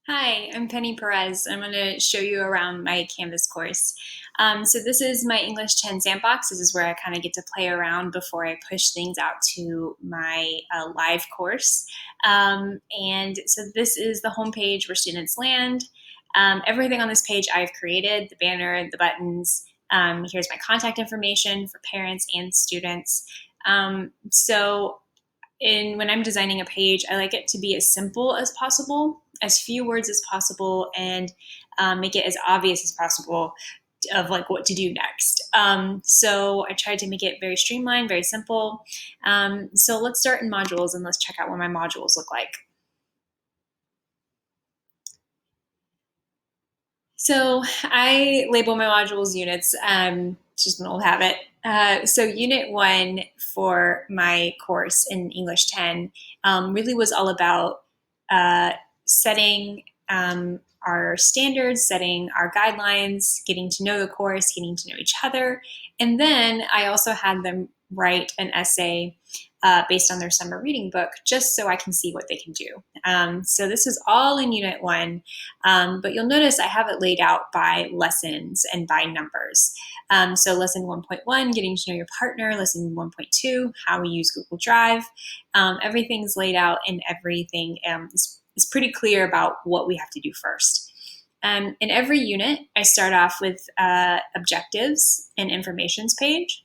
Hi, I'm Perez. I'm going to show you around my Canvas course. So this is my English 10 sandbox. This is where I kind of get to play around before I push things out to my live course. And so this is the homepage where students land. Everything on this page I've created, the banner, the buttons. Here's my contact information for parents and students. When I'm designing a page, I like it to be as simple as possible, as few words as possible, and make it as obvious as possible of like what to do next. So I tried to make it very streamlined, very simple. So let's start in modules and let's check out what my modules look like. So I label my modules units. It's just an old habit. So Unit 1 for my course in English 10 really was all about setting our standards, setting our guidelines, getting to know the course, getting to know each other. And then I also had them write an essay based on their summer reading book, just so I can see what they can do. So this is all in Unit 1, but you'll notice I have it laid out by lessons and by numbers. So lesson 1.1, getting to know your partner. Lesson 1.2, how we use Google Drive. Everything's laid out and everything is pretty clear about what we have to do first. In every unit, I start off with objectives and informations page.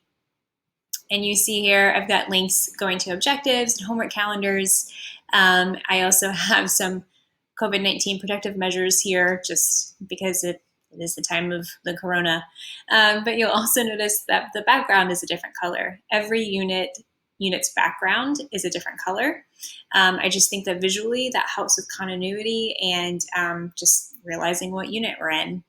And you see here, I've got links going to objectives and homework calendars. I also have some COVID-19 protective measures here, just because it is the time of the corona. But you'll also notice that the background is a different color. Every unit's background is a different color. I just think that visually that helps with continuity and just realizing what unit we're in.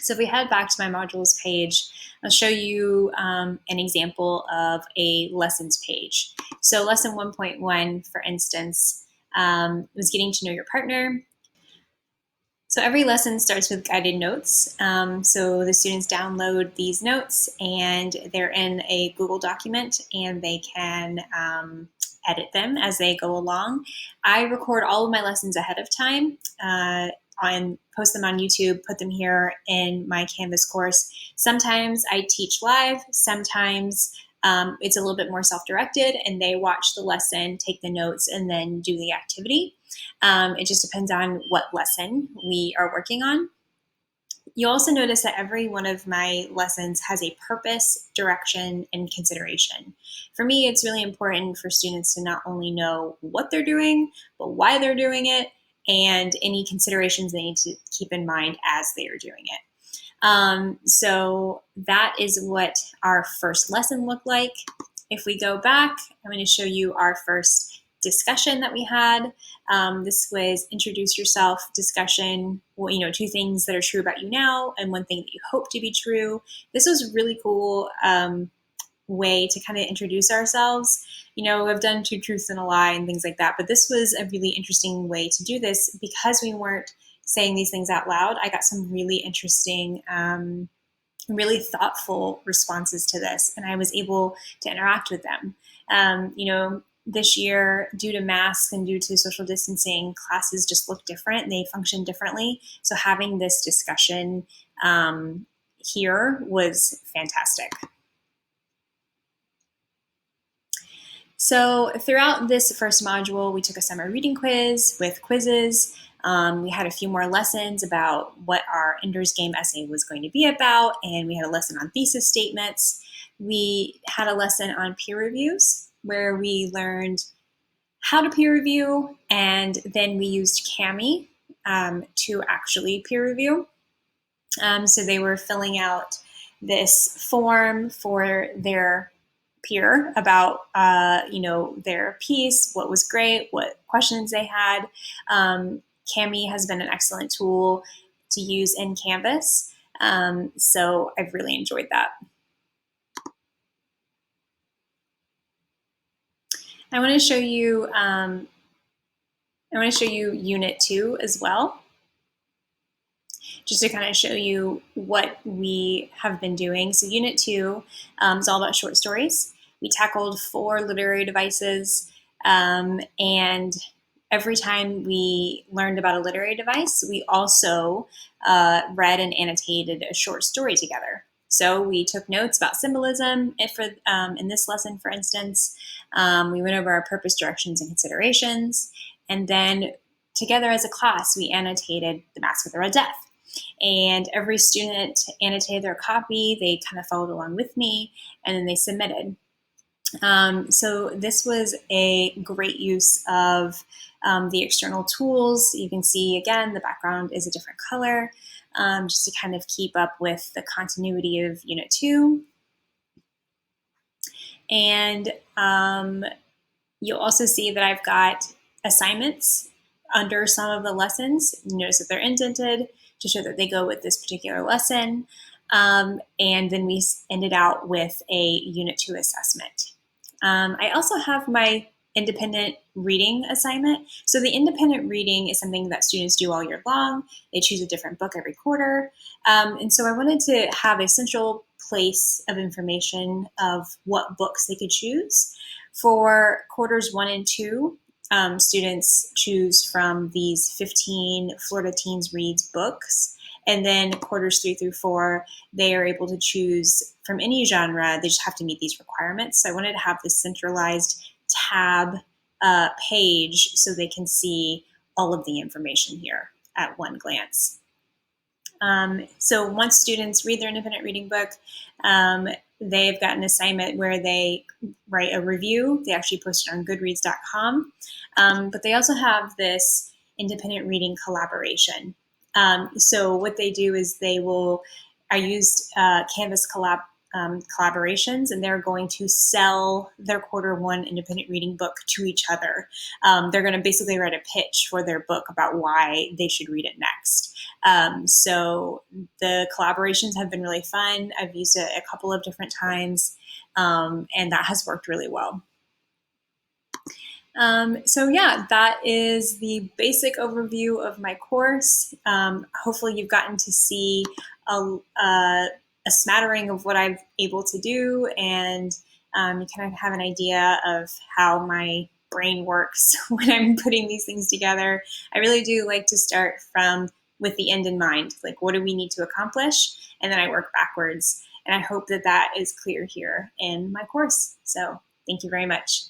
So if we head back to my modules page, I'll show you an example of a lessons page. So lesson 1.1, for instance, was getting to know your partner. So every lesson starts with guided notes. So the students download these notes and they're in a Google document and they can edit them as they go along. I record all of my lessons ahead of time and post them on YouTube, put them here in my Canvas course. Sometimes I teach live, sometimes it's a little bit more self-directed and they watch the lesson, take the notes, and then do the activity. It just depends on what lesson we are working on. You'll also notice that every one of my lessons has a purpose, direction, and consideration. For me, it's really important for students to not only know what they're doing, but why they're doing it, and any considerations they need to keep in mind as they are doing it. So that is what our first lesson looked like. If we go back, I'm going to show you our first discussion that we had. This was introduce yourself discussion, two things that are true about you now and one thing that you hope to be true. This was a really cool way to kind of introduce ourselves. We've done two truths and a lie and things like that, but this was a really interesting way to do this because we weren't saying these things out loud. I got some really interesting, really thoughtful responses to this, and I was able to interact with them. This year, due to masks and due to social distancing, classes just look different. They function differently. So having this discussion here was fantastic. So throughout this first module, we took a summer reading quiz with quizzes. We had a few more lessons about what our Ender's Game essay was going to be about, and we had a lesson on thesis statements. We had a lesson on peer reviews, where we learned how to peer review, and then we used Kami to actually peer review. So they were filling out this form for their peer about their piece, what was great, what questions they had. Kami has been an excellent tool to use in Canvas, so I've really enjoyed that. I want to show you Unit 2 as well, just to kind of show you what we have been doing. So Unit 2 is all about short stories. We tackled 4 literary devices, and every time we learned about a literary device, we also read and annotated a short story together. So we took notes about symbolism. In this lesson, for instance, we went over our purpose, directions, and considerations. And then together as a class, we annotated the Mask with the Red Death. And every student annotated their copy. They kind of followed along with me, and then they submitted. So this was a great use of the external tools. You can see, again, the background is a different color, just to kind of keep up with the continuity of Unit 2. And you'll also see that I've got assignments under some of the lessons. Notice that they're indented to show that they go with this particular lesson. And then we ended out with a Unit 2 assessment. I also have my independent reading assignment. So the independent reading is something that students do all year long. They choose a different book every quarter. And so I wanted to have a central place of information of what books they could choose. For quarters 1 and 2, students choose from these 15 Florida Teens Reads books. And then quarters 3 through 4, they are able to choose from any genre. They just have to meet these requirements. So I wanted to have this centralized tab page so they can see all of the information here at one glance. So once students read their independent reading book, they've got an assignment where they write a review. They actually post it on goodreads.com. But they also have this independent reading collaboration. So what they do is I used Canvas collaborations, and they're going to sell their quarter 1 independent reading book to each other. They're going to basically write a pitch for their book about why they should read it next. So the collaborations have been really fun. I've used it a couple of different times, and that has worked really well. So yeah, that is the basic overview of my course. Hopefully you've gotten to see a smattering of what I'm able to do, and you kind of have an idea of how my brain works when I'm putting these things together. I really do like to start with the end in mind, like what do we need to accomplish, and then I work backwards. And I hope that that is clear here in my course. So thank you very much.